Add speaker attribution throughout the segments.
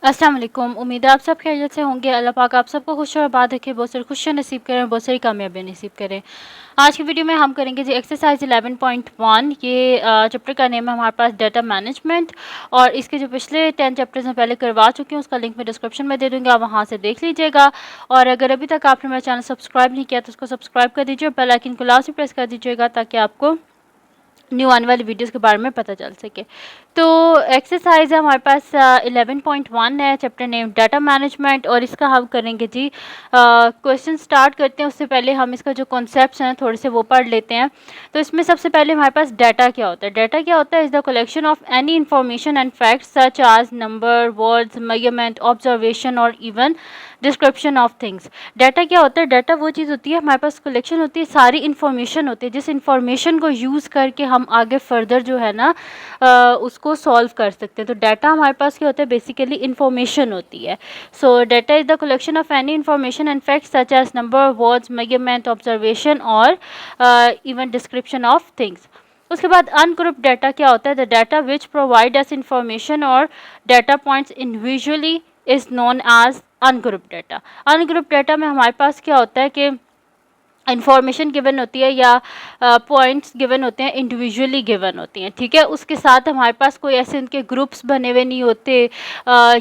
Speaker 1: अस्सलाम वालेकुम। उम्मीद है आप सब खैरियत से होंगे। अल्लाह पाक आप सबको खुश और आबाद रखे, बहुत सारी खुशियाँ नसीब करें और बहुत सारी कामयाबी नसीब करें। आज की वीडियो में हम करेंगे जी एक्सरसाइज 11.1। ये चैप्टर का नेम है हमारे पास डाटा मैनेजमेंट, और इसके जो पिछले 10 चैप्टर्स मैं पहले करवा चुकी हूँ, उसका लिंक मैं डिस्क्रिप्शन में दे दूँगी, आप वहाँ से देख लीजिएगा। और अगर अभी तक आपने मेरा चैनल सब्सक्राइब नहीं किया तो उसको सब्सक्राइब कर दीजिए और बेल आइकन को लास्ट में प्रेस कर दीजिएगा ताकि आपको न्यू आने वाली वीडियोस के बारे में पता चल सके। तो एक्सरसाइज है हमारे पास 11.1 है, चैप्टर नेम डाटा मैनेजमेंट, और इसका हम करेंगे जी क्वेश्चन स्टार्ट करते हैं। उससे पहले हम इसका जो कॉन्सेप्ट्स हैं थोड़े से वो पढ़ लेते हैं। तो इसमें सबसे पहले हमारे पास डाटा क्या होता है। डाटा क्या होता है? Is the collection of any information and facts such as number, words, measurement, observation और even description of things. Data क्या होता है? डाटा वो चीज़ होती है, हमारे पास कलेक्शन होती है, सारी इन्फॉर्मेशन होती है, जिस इन्फॉर्मेशन को यूज़ करके हम आगे फर्दर जो है ना उसको सॉल्व कर सकते हैं। तो डाटा हमारे पास क्या होता है? बेसिकली इन्फॉर्मेशन होती है। So data is the collection of any information and facts such as number, words, measurement, observation और इवन डिस्क्रिप्शन ऑफ थिंग्स। उसके बाद अनग्रुप डाटा क्या होता है? The data which provide us information और data points individually is known as ungroup data. Ungroup data में हमारे पास क्या होता है कि इंफॉर्मेशन गिवन होती है या पॉइंट्स गिवन होते हैं, इंडिविजुअली गिवन होती हैं, ठीक है। उसके साथ हमारे पास कोई ऐसे उनके ग्रुप्स बने हुए नहीं होते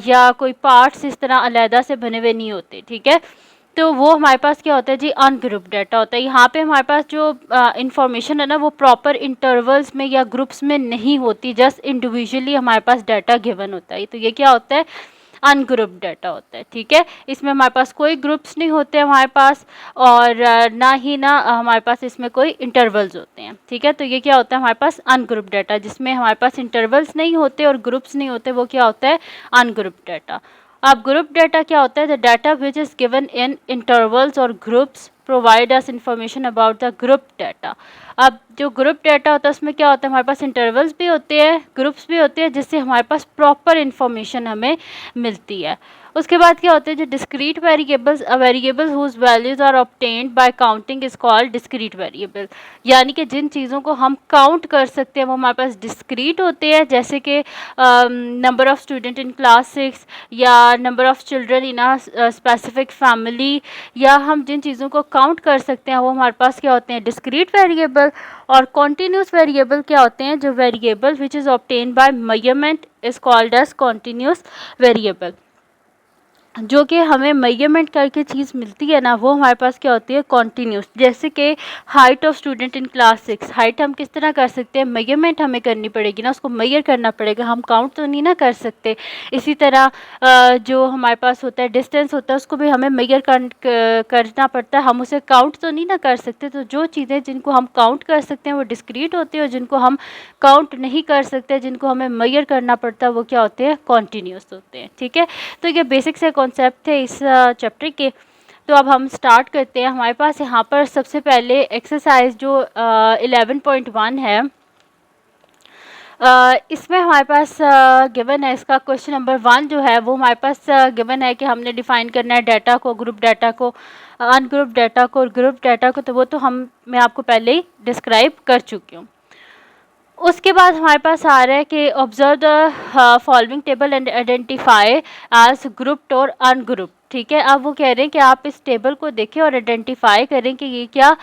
Speaker 1: या कोई पार्ट्स इस तरह अलहदा से बने हुए नहीं होते, ठीक है। तो वो हमारे पास क्या होता है जी? अनग्रुप डाटा होता है। यहाँ पे हमारे पास जो इंफॉर्मेशन है ना वो प्रॉपर इंटरवल्स में या ग्रुप्स में नहीं होती, जस्ट इंडिविजुअली हमारे पास डाटा गिवन होता है। तो ये क्या होता है? अनग्रुप डाटा होता है, ठीक है। इसमें हमारे पास कोई ग्रुप्स नहीं होते हमारे पास, और ना ही ना हमारे पास इसमें कोई इंटरवल्स होते हैं, ठीक है। तो ये क्या होता है? हमारे पास अनग्रुप डाटा, जिसमें हमारे पास इंटरवल्स नहीं होते और ग्रुप्स नहीं होते, वो क्या होता है? Ungroup data. अब ग्रुप डाटा क्या होता है? The data which is given in intervals और groups provide us information about the group data. अब जो ग्रुप डाटा होता है उसमें क्या होता है? हमारे पास इंटरवल्स भी होते हैं, ग्रुप्स भी होते हैं, जिससे हमारे पास प्रॉपर इंफॉर्मेशन हमें मिलती है। उसके बाद क्या होते हैं? जो discrete variables, variables whose values are obtained by counting is called discrete variable. यानी कि जिन चीज़ों को हम काउंट कर सकते हैं वो हमारे पास डिस्क्रीट होते हैं, जैसे कि number of student in class 6 या number of children in a specific family, या हम जिन चीज़ों को काउंट कर सकते हैं वो हमारे पास क्या होते हैं? Discrete variable. और कॉन्टीन्यूस वेरिएबल क्या होते हैं? जो variable which is obtained by measurement is called as continuous variable. जो कि हमें मेजरमेंट करके चीज़ मिलती है ना, वो हमारे पास क्या होती है? कॉन्टीन्यूस। जैसे कि height of student in class 6, height हम किस तरह कर सकते हैं? मेजरमेंट हमें करनी पड़ेगी ना, उसको मेजर करना पड़ेगा, हम काउंट तो नहीं ना कर सकते। इसी तरह जो हमारे पास होता है डिस्टेंस होता है, उसको भी हमें मेजर करना पड़ता है, हम उसे काउंट तो नहीं ना कर सकते। तो जो चीज़ें जिनको हम काउंट कर सकते हैं वो डिस्क्रीट होती है, और जिनको हम काउंट नहीं कर सकते, जिनको हमें मेजर करना पड़ता है, वो क्या होते हैं? कॉन्टीन्यूस होते हैं, ठीक है। तो ये बेसिक से कॉन्सेप्ट थे इस चैप्टर के। तो अब हम स्टार्ट करते हैं। हमारे पास यहाँ पर सबसे पहले एक्सरसाइज जो 11.1 है, इसमें हमारे पास गिवन है, इसका क्वेश्चन नंबर 1 जो है वो हमारे पास गिवन है कि हमने डिफाइन करना है डाटा को, ग्रुप डाटा को, अनग्रुप डाटा को और ग्रुप डाटा को। तो वो तो मैं आपको पहले ही डिस्क्राइब कर चुकी हूँ। उसके बाद हमारे पास आ रहा है कि observe the following table and identify as grouped और अनग्रुप्ड, ठीक है। अब वो कह रहे हैं कि आप इस टेबल को देखें और आइडेंटिफाई करें कि ये क्या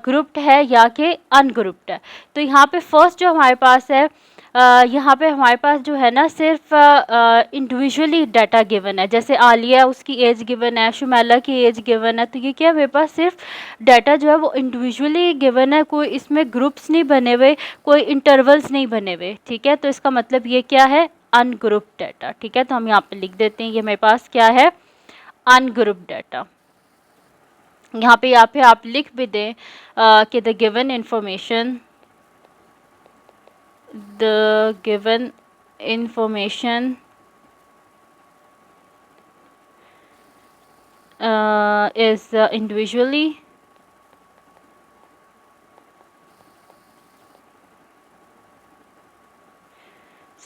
Speaker 1: ग्रुप्ड है या कि अनग्रुप्ड है। तो यहाँ पे फर्स्ट जो हमारे पास है, यहाँ पे हमारे पास जो है ना सिर्फ इंडिविजुअली डाटा गिवन है। जैसे आलिया, उसकी एज गिवन है, शुमैला की एज गिवन है। तो ये क्या है? मेरे पास सिर्फ डाटा जो है वो इंडिविजुअली गिवन है, कोई इसमें ग्रुप्स नहीं बने हुए, कोई इंटरवल्स नहीं बने हुए, ठीक है। तो इसका मतलब ये क्या है? अनग्रुप डाटा, ठीक है। तो हम यहाँ पे लिख देते हैं ये मेरे पास क्या है? Ungroup data. यहाँ पे आप लिख भी दें कि the given information, the given information is individually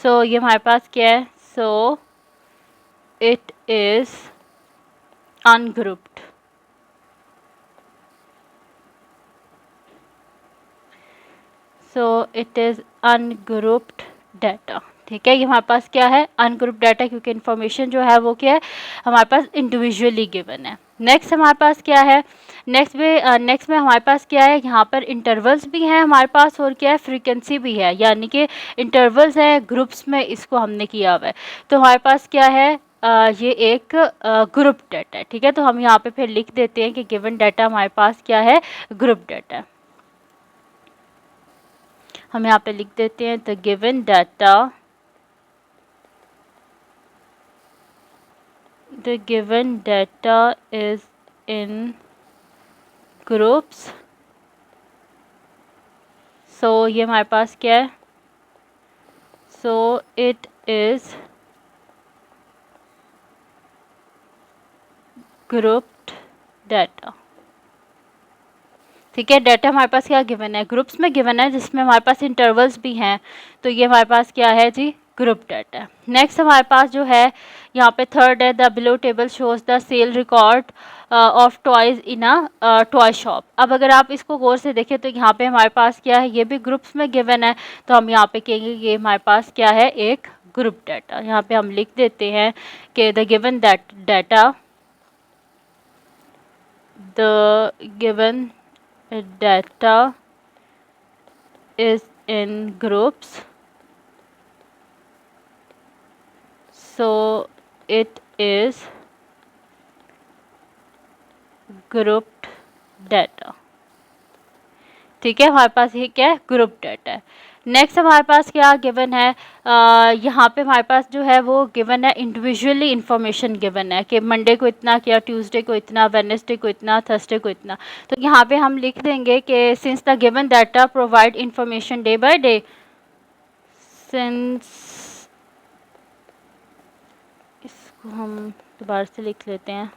Speaker 1: so ये हमारे पास क्या है? So it is ungrouped. So it is ungrouped data, ठीक है, ये हमारे पास क्या है, अनग्रुप डाटा, क्योंकि इन्फॉर्मेशन जो है वो क्या है हमारे पास इंडिविजुअली गिवन है। नेक्स्ट हमारे पास क्या है, नेक्स्ट में हमारे पास क्या है, यहाँ पर इंटरवल्स भी हैं हमारे पास और क्या है फ्रीक्वेंसी भी है, यानी कि इंटरवल्स है ग्रुप्स में, इसको हमने किया हुआ है। तो हमारे पास क्या है, ये एक ग्रुप डाटा है। ठीक है, तो हम यहाँ पे फिर लिख देते हैं कि गिवन डाटा हमारे पास क्या है, ग्रुप डाटा है। हम यहाँ पे लिख देते हैं the given data, the given data is in groups, so ये हमारे पास क्या है, so it is grouped data। ठीक है, डाटा हमारे पास क्या गिवन है, ग्रुप्स में गिवन है, जिसमें हमारे पास इंटरवल्स भी हैं, तो ये हमारे पास क्या है जी, ग्रुप डाटा। नेक्स्ट हमारे पास जो है यहाँ पे थर्ड है, the below table shows the sale record of toys in a toy shop. अब अगर आप इसको गौर से देखें तो यहाँ पे हमारे पास क्या है, ये भी ग्रुप्स में गिवन है, तो हम यहाँ पे कहेंगे ये हमारे पास क्या है, एक ग्रुप डाटा। यहाँ पे हम लिख देते हैं कि the given data, the given data is in groups, so it is grouped data। ठीक है, हमारे पास ये क्या है, ग्रुप डाटा है। नेक्स्ट हमारे पास क्या गिवन है, यहाँ पे हमारे पास जो है वो गिवन है इंडिविजुअली इंफॉर्मेशन गिवन है कि मंडे को इतना किया, ट्यूसडे को इतना, वेडनेसडे को इतना, थर्सडे को इतना। तो यहाँ पे हम लिख देंगे कि since the given data provide information day by day, since, इसको हम दोबारा से लिख लेते हैं,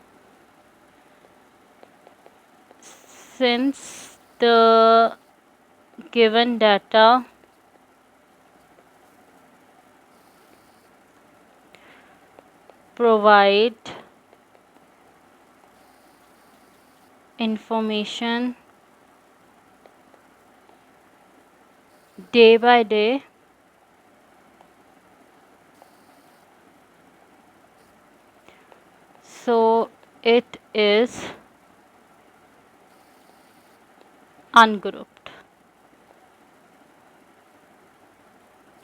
Speaker 1: since the given data provide information day by day, so it is ungrouped।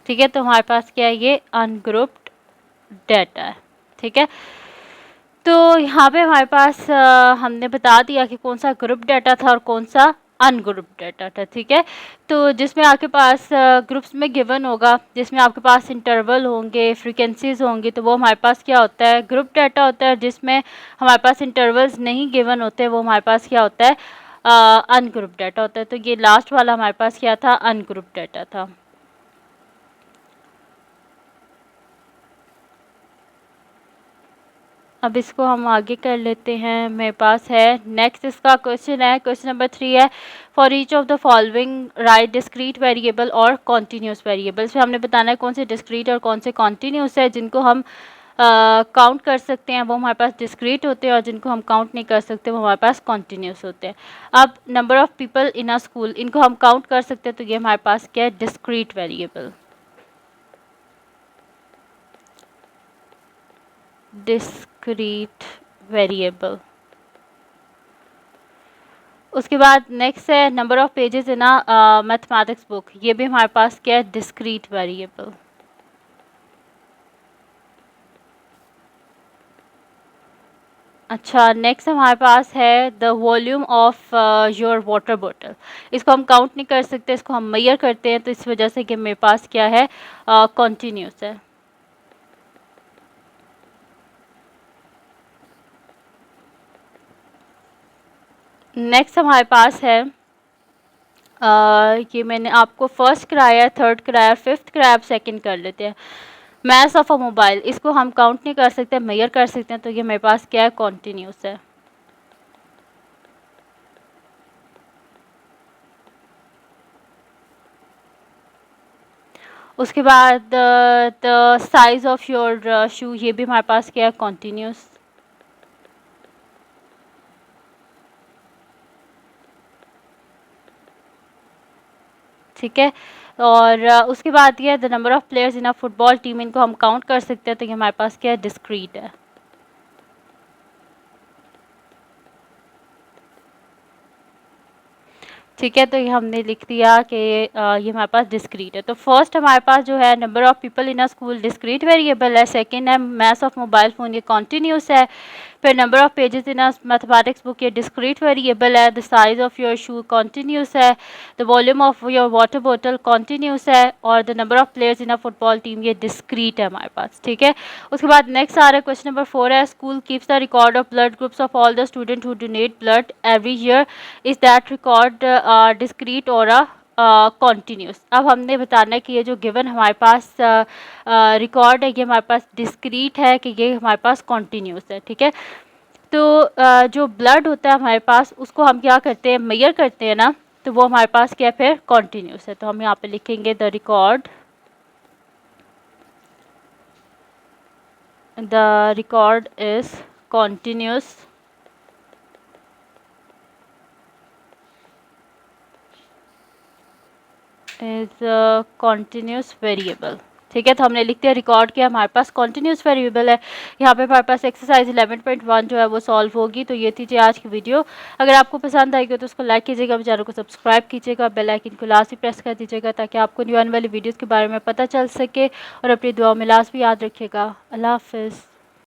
Speaker 1: ठीक है, तो हमारे पास क्या है, ये अनग्रुप्ड डाटा है। ठीक है, तो यहाँ पे हमारे पास हमने बता दिया कि कौन सा ग्रुप डाटा था और कौन सा अनग्रुप डाटा था। ठीक है, तो जिसमें आपके पास ग्रुप्स में गिवन होगा, जिसमें आपके पास इंटरवल होंगे, फ्रीक्वेंसीज होंगी, तो वो हमारे पास क्या होता है, ग्रुप डाटा होता है। जिसमें हमारे पास इंटरवल्स नहीं गिवन होते, वो हमारे पास क्या होता है, अनग्रुप डाटा होता है। तो ये लास्ट वाला हमारे पास क्या था, अनग्रुप डाटा था। अब इसको हम आगे कर लेते हैं, मेरे पास है नेक्स्ट इसका क्वेश्चन है, क्वेश्चन नंबर 3 है, for each of the following right discrete variable और कॉन्टीन्यूस वेरिएबल। इसमें हमने बताना है कौन से डिस्क्रीट और कौन से कॉन्टीन्यूस है। जिनको हम काउंट कर सकते हैं वो हमारे पास डिस्क्रीट होते हैं, और जिनको हम काउंट नहीं कर सकते वो हमारे पास कॉन्टीन्यूस होते हैं। अब number of people in a school, इनको हम काउंट कर सकते हैं, तो ये हमारे पास क्या है, डिस्क्रीट वेरिएबल, डिस्क्रीट वेरिएबल। उसके बाद नेक्स्ट है number of pages in mathematics book, ये भी हमारे पास क्या है, डिस्क्रीट वेरिएबल। अच्छा, नेक्स्ट हमारे पास है the volume of your water bottle. इसको हम काउंट नहीं कर सकते, इसको हम मेजर करते हैं, तो इस वजह से कि मेरे पास क्या है, कॉन्टीन्यूस है। नेक्स्ट हमारे पास है ये मैंने आपको फर्स्ट कराया, थर्ड कराया, फिफ्थ कराया, अब सेकंड कर लेते हैं। मैथ ऑफ अ मोबाइल, इसको हम काउंट नहीं कर सकते, मेजर कर सकते हैं, तो ये मेरे पास क्या है, कॉन्टीन्यूस है। उसके बाद द साइज ऑफ योर शू, ये भी हमारे पास क्या है, कॉन्टीन्यूस। ठीक है, और उसके बाद ये the number of players in a football team, इनको हम काउंट कर सकते हैं, तो ये हमारे पास क्या है, डिस्क्रीट है। ठीक है, तो ये हमने लिख दिया कि ये हमारे पास डिस्क्रीट है। तो फर्स्ट हमारे पास जो है number of people in a school discrete variable है, सेकंड है मैथ ऑफ मोबाइल फ़ोन ये कॉन्टीन्यूस है, फिर number of pages in a mathematics book ये डिस्क्रीट वेरिएबल है, the size of your shoe continuous है, the volume of your water bottle continuous है, और the number of players in a football team ये discrete है हमारे पास। ठीक है, उसके बाद नेक्स्ट आ रहा है क्वेश्चन नंबर 4 है, school keeps the record of blood groups of all the student who donate blood every year, is that record discrete और कॉन्टीन्यूस। अब हमने बताना है कि ये जो गिवन हमारे पास रिकॉर्ड है ये हमारे पास डिस्क्रीट है कि ये हमारे पास कॉन्टीन्यूस है। ठीक है, तो जो ब्लड होता है हमारे पास उसको हम क्या करते हैं, मेजर करते हैं ना, तो वो हमारे पास क्या फिर कॉन्टीन्यूस है। तो हम यहाँ पे लिखेंगे the record is continuous is continuous variable. ठीक है, तो हमने लिख दिया रिकॉर्ड किया हमारे पास कॉन्टीन्यूस वेरिएबल है। यहाँ पे हमारे पास एक्सरसाइज 11.1 जो है वो सॉल्व होगी। तो ये थी जी आज की वीडियो। अगर आपको पसंद आएगी तो उसको लाइक कीजिएगा, चैनल को सब्सक्राइब कीजिएगा, बेल आइकन को लास्ट भी प्रेस कर दीजिएगा ताकि आपको न्यू आने वाली वीडियोज़ के बारे में पता चल सके, और अपनी दुआ में लास्ट भी याद रखिएगा। अल्लाह हाफिज़।